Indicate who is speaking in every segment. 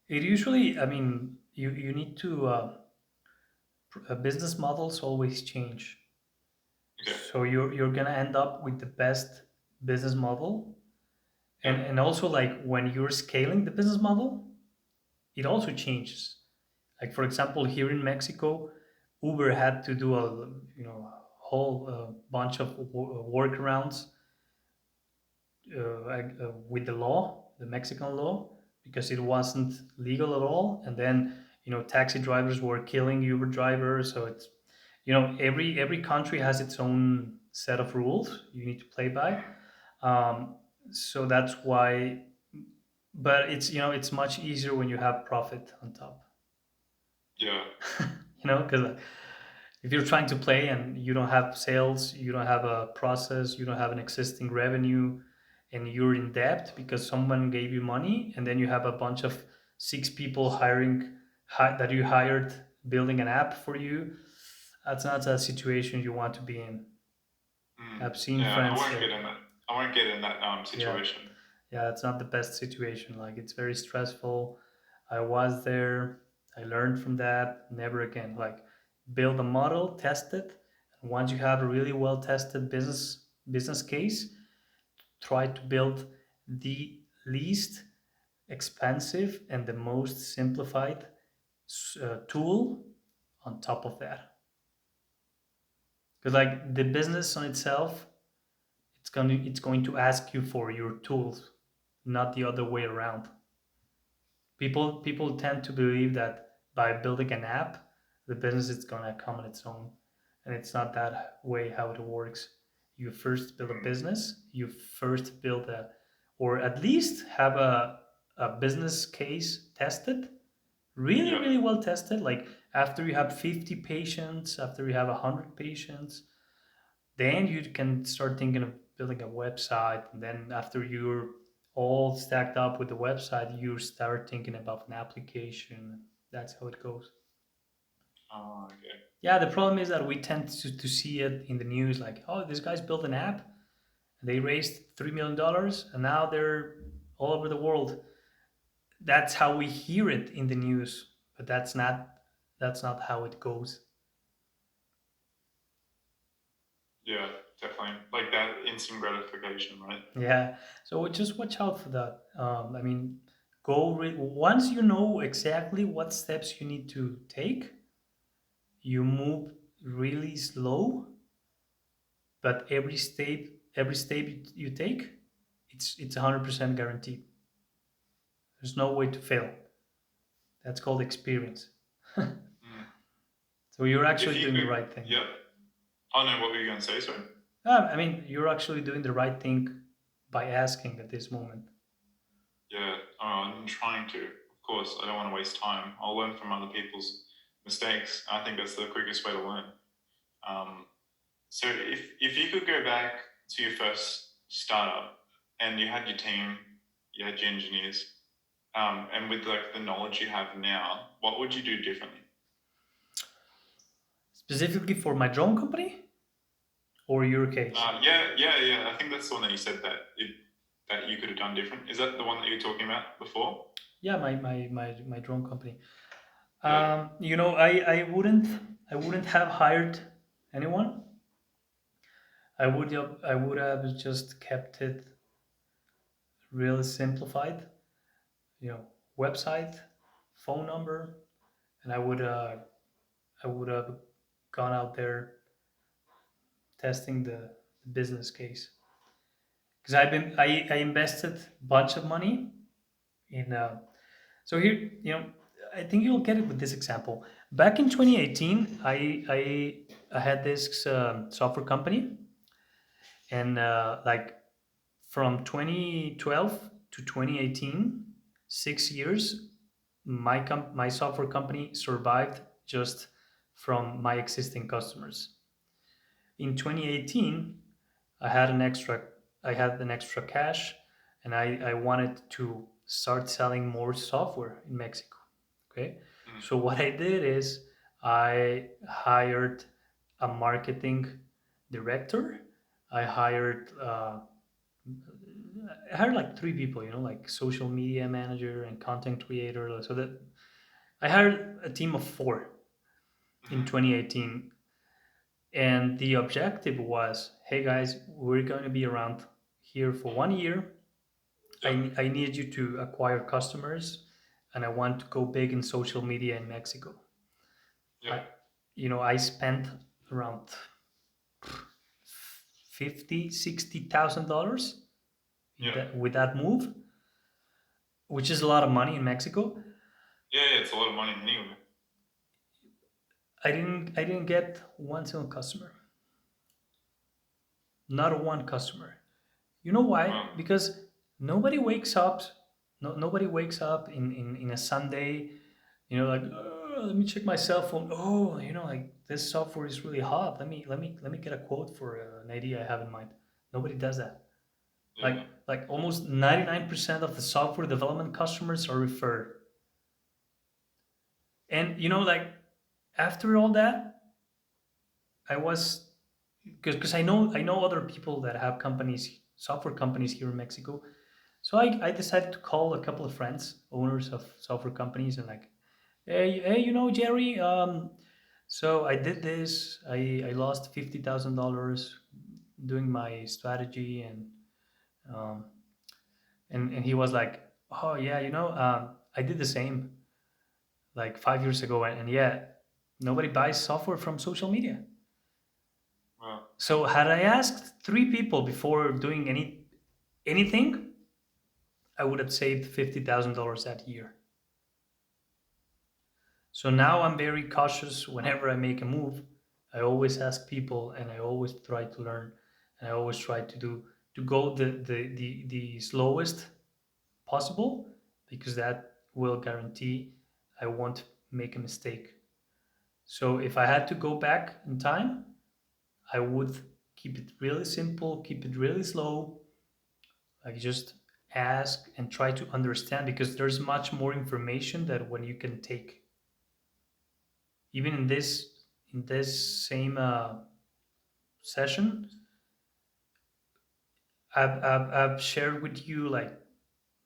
Speaker 1: It usually, I mean, you need to, business models always change.
Speaker 2: Okay.
Speaker 1: So you're gonna end up with the best business model,
Speaker 2: Yeah.
Speaker 1: and also like when you're scaling the business model, it also changes. Like for example, here in Mexico, Uber had to do a whole bunch of workarounds with the law, the Mexican law, because it wasn't legal at all. And then taxi drivers were killing Uber drivers. So it's every country has its own set of rules you need to play by. Um, so that's why. But it's much easier when you have profit on top.
Speaker 2: Yeah.
Speaker 1: Because if you're trying to play and you don't have sales, you don't have a process, you don't have an existing revenue, and you're in debt because someone gave you money, and then you have a bunch of six people that you hired building an app for you, that's not a situation you want to be in. I've seen
Speaker 2: Yeah. I
Speaker 1: friends
Speaker 2: won't
Speaker 1: that,
Speaker 2: get in that. I won't get in that
Speaker 1: yeah,
Speaker 2: situation.
Speaker 1: yeah, it's not the best situation. Like it's very stressful. I was there. I learned from that. Never again. Like build a model, test it, and once you have a really well tested business case, try to build the least expensive and the most simplified tool on top of that. Because like the business on itself, it's going to ask you for your tools, not the other way around. People tend to believe that by building an app, the business is gonna come on its own, and it's not that way how it works. You first build a business. You first build or at least have a business case tested, really
Speaker 2: Yeah.
Speaker 1: really well tested. Like after you have 50 patients, after you have 100 patients, then you can start thinking of building a website. And then after you're all stacked up with the website, you start thinking about an application. That's how it goes.
Speaker 2: Oh, okay.
Speaker 1: Yeah, the problem is that we tend to see it in the news like, oh, this guy's built an app and they raised $3 million and now they're all over the world. That's how we hear it in the news, but that's not how it goes.
Speaker 2: Yeah, definitely. Like that instant gratification, right?
Speaker 1: Yeah, so just watch out for that. I mean, once you know exactly what steps you need to take, you move really slow, but every step you take, it's 100% guaranteed. There's no way to fail. That's called experience.
Speaker 2: Mm.
Speaker 1: So you're
Speaker 2: If
Speaker 1: actually
Speaker 2: you
Speaker 1: doing the
Speaker 2: could,
Speaker 1: right thing.
Speaker 2: yep. I know what were you going to say, sorry?
Speaker 1: I mean, you're actually doing the right thing by asking at this moment.
Speaker 2: Yeah, I'm trying to. Of course, I don't want to waste time. I'll learn from other people's mistakes. I think that's the quickest way to learn. Um, so if you could go back to your first startup and you had your team, you had your engineers, and with like the knowledge you have now, what would you do differently?
Speaker 1: Specifically for my drone company or your case?
Speaker 2: Yeah. I think that's the one that you said that you could have done different. Is that the one that you were talking about before?
Speaker 1: Yeah, my drone company.
Speaker 2: Yeah.
Speaker 1: I wouldn't have hired anyone. I would have just kept it really simplified. Website, phone number, and I would have gone out there testing the business case because I invested a bunch of money in. So here, I think you'll get it with this example. Back in 2018, I had this software company, and like from 2012 to 2018, 6 years, my software company survived just from my existing customers. In 2018, I had an extra I had an extra cash, and I wanted to start selling more software in Mexico. Okay,
Speaker 2: Mm.
Speaker 1: so what I did is I hired a marketing director. I hired I hired like three people, like social media manager and content creator. So that I hired a team of four in
Speaker 2: Hmm.
Speaker 1: 2018. And the objective was, hey guys, we're going to be around here for 1 year.
Speaker 2: Yeah.
Speaker 1: I need you to acquire customers, and I want to go big in social media in Mexico.
Speaker 2: Yeah.
Speaker 1: I, I spent around 50, $60,000 in
Speaker 2: Yeah.
Speaker 1: that with that move, which is a lot of money in Mexico.
Speaker 2: Yeah. Yeah. It's a lot of money anyway.
Speaker 1: I didn't get one single customer, not one customer. You know why?
Speaker 2: Wow.
Speaker 1: Because nobody wakes up. No, nobody wakes up in a Sunday. Like, let me check my cell phone. Oh, like this software is really hot. Let me get a quote for an idea I have in mind. Nobody does that.
Speaker 2: Yeah.
Speaker 1: Like almost 99% of the software development customers are referred. And like after all that, I was because I know other people that have companies, software companies here in Mexico. So I decided to call a couple of friends, owners of software companies, and like, hey, Jerry. So I did this. I lost $50,000 doing my strategy, um, and he was like, oh yeah, I did the same like 5 years ago, and yeah, nobody buys software from social media.
Speaker 2: Wow.
Speaker 1: So had I asked three people before doing anything, I would have saved $50,000 that year. So now I'm very cautious whenever I make a move. I always ask people, and I always try to learn, and I always try to go the slowest possible, because that will guarantee I won't make a mistake. So if I had to go back in time, I would keep it really simple, keep it really slow, like just ask and try to understand, because there's much more information that when you can take. Even in this same session, I've shared with you like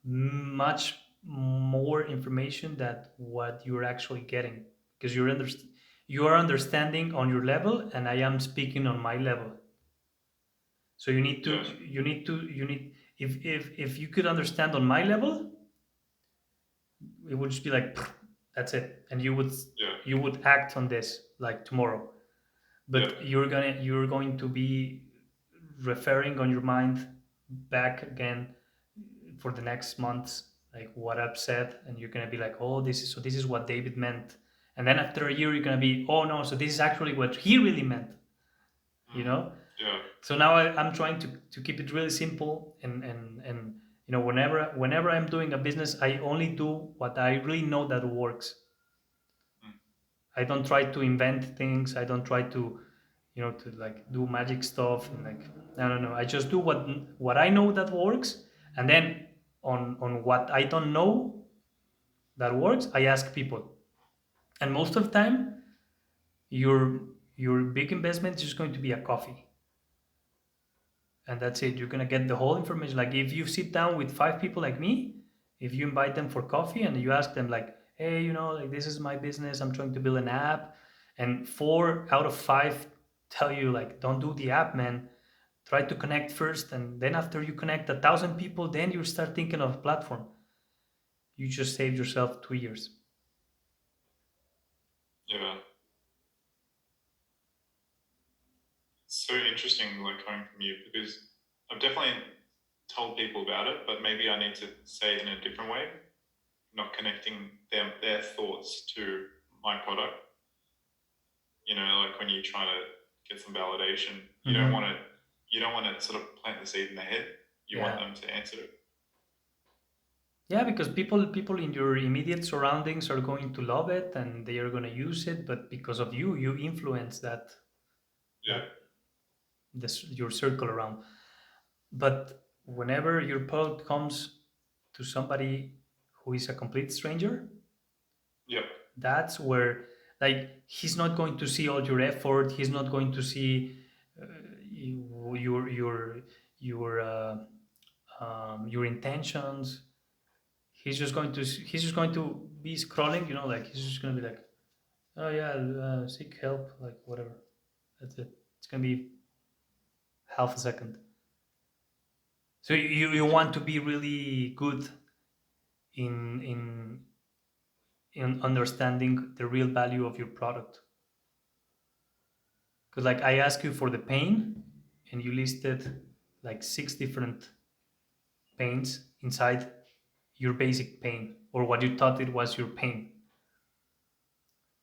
Speaker 1: much more information that what you're actually getting, because you are understanding on your level, and I am speaking on my level. So
Speaker 2: Yeah.
Speaker 1: you need if you could understand on my level, it would just be like, that's it, and
Speaker 2: Yeah.
Speaker 1: you would act on this like tomorrow.
Speaker 2: Yeah.
Speaker 1: But you're going to be referring on your mind back again for the next months, like what I've said, and you're gonna be like, oh, this is what David meant. And then after a year you're gonna be, oh no, so this is actually what he really meant, you
Speaker 2: Mm.
Speaker 1: know
Speaker 2: Yeah.
Speaker 1: so now I'm trying to keep it really simple, and whenever I'm doing a business, I only do what I really know that works.
Speaker 2: Mm.
Speaker 1: I don't try to invent things. I don't try to like do magic stuff, and like, no. I just do what I know that works, and then on what I don't know that works, I ask people. And most of the time, your your big investment is just going to be a coffee, and that's it. You're gonna get the whole information. Like if you sit down with five people like me, if you invite them for coffee and you ask them like, hey, like this is my business, I'm trying to build an app, and four out of five tell you like, don't do the app, man. Try to connect first, and then after you connect 1,000 people, then you start thinking of a platform. You just saved yourself 2 years.
Speaker 2: Yeah. It's so interesting, like coming from you, because I've definitely told people about it, but maybe I need to say it in a different way, not connecting their thoughts to my product. Like when you try to get some validation,
Speaker 1: Hmm.
Speaker 2: you don't want to sort of plant the seed in their head. You want
Speaker 1: Yeah.
Speaker 2: them to answer it.
Speaker 1: Yeah, because people in your immediate surroundings are going to love it and they are going to use it, but because of you influence
Speaker 2: Yeah.
Speaker 1: that your circle around. But whenever your product comes to somebody who is a complete stranger,
Speaker 2: Yeah.
Speaker 1: that's where, like, he's not going to see all your effort. He's not going to see your your intentions. He's just going to be scrolling, like he's just going to be like, oh yeah, seek help, like whatever. That's it. It's going to be half a second. So you want to be really good in in in understanding the real value of your product. Because like I asked you for the pain, and you listed like six different pains inside your basic pain, or what you thought it was your pain.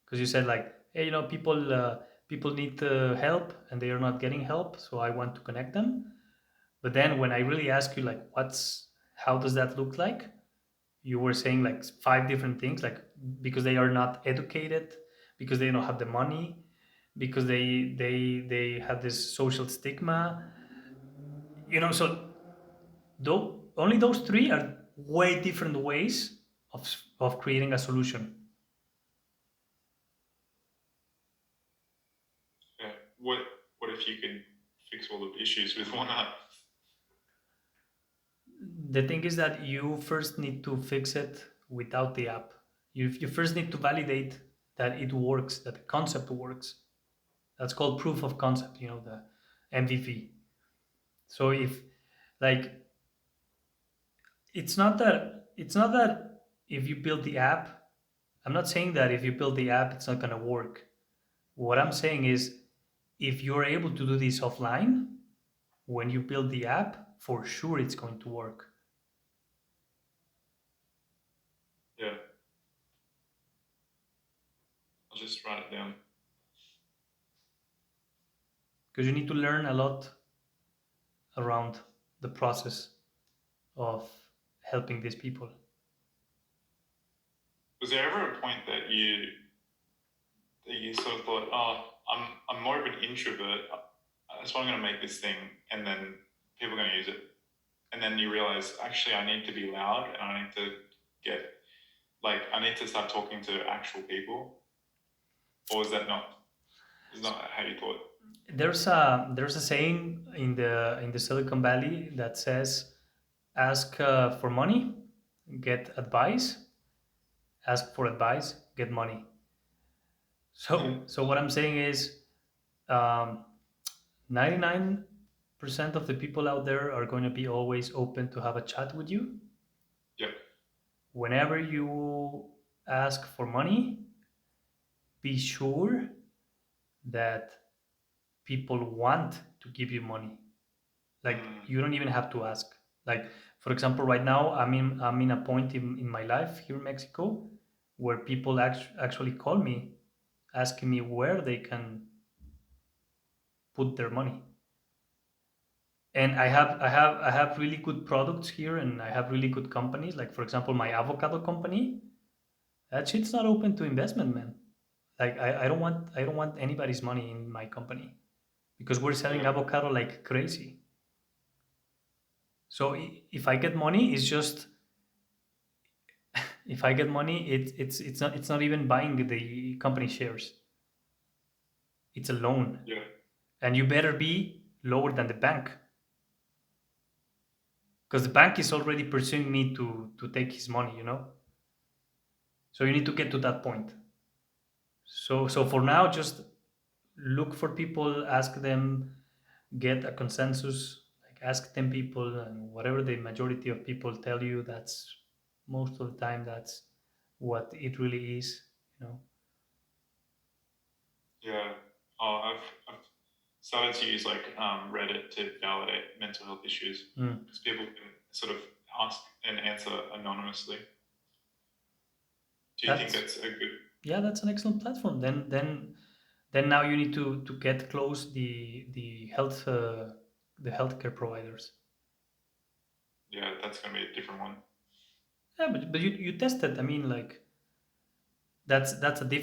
Speaker 1: Because you said like, hey, people need help and they are not getting help, so I want to connect them. But then when I really ask you like, what's how does that look like? You were saying like five different things, like because they are not educated, because they don't have the money, because they have this social stigma. So though only those three are way different ways of creating a solution.
Speaker 2: Yeah. What if you could fix all the issues with one app?
Speaker 1: The thing is that you first need to fix it without the app. You first need to validate that it works, that the concept works. That's called proof of concept, the MVP. So if like it's not that if you build the app, I'm not saying that if you build the app it's not going to work. What I'm saying is if you're able to do this offline, when you build the app, for sure it's going to work.
Speaker 2: Yeah. I'll just write it down.
Speaker 1: Because you need to learn a lot around the process of helping these people.
Speaker 2: Was there ever a point that you sort of thought, oh, I'm more of an introvert. That's why I'm going to make this thing, and then people are going to use it, and then you realize actually I need to be loud, and I need to get I need to start talking to actual people, or is that not? Is not how you thought?
Speaker 1: There's a saying in the Silicon Valley that says, ask for money, get advice. Ask for advice, get money.
Speaker 2: Yeah.
Speaker 1: So what I'm saying is, um, 99% of the people out there are going to be always open to have a chat with you.
Speaker 2: Yeah.
Speaker 1: Whenever you ask for money, be sure that people want to give you money. Like
Speaker 2: Mm,
Speaker 1: you don't even have to ask. Like for example, right now I'm in a point in my life here in Mexico where people actually call me asking me where they can put their money. And I have really good products here, and I have really good companies. Like for example, my avocado company, that shit's not open to investment, man. Like I don't want anybody's money in my company because we're selling
Speaker 2: yeah.
Speaker 1: avocado like crazy. So if I get money, it's just if I get money, it's not even buying the company shares. It's a loan,
Speaker 2: Yeah.
Speaker 1: and you better be lower than the bank because the bank is already pursuing me to take his money. So you need to get to that point. So for now, just look for people, ask them, get a consensus. Like ask 10 people, and whatever the majority of people tell you, that's most of the time that's what it really is. You know.
Speaker 2: Yeah. Oh, I've started to use Reddit to validate mental health issues
Speaker 1: Mm.
Speaker 2: because people can sort of ask and answer anonymously. Do you think
Speaker 1: That's
Speaker 2: that's a good?
Speaker 1: Yeah, that's an excellent platform. Then now you need to get close the healthcare providers.
Speaker 2: Yeah, that's going to be a different one.
Speaker 1: Yeah, but you tested. I mean, like that's a different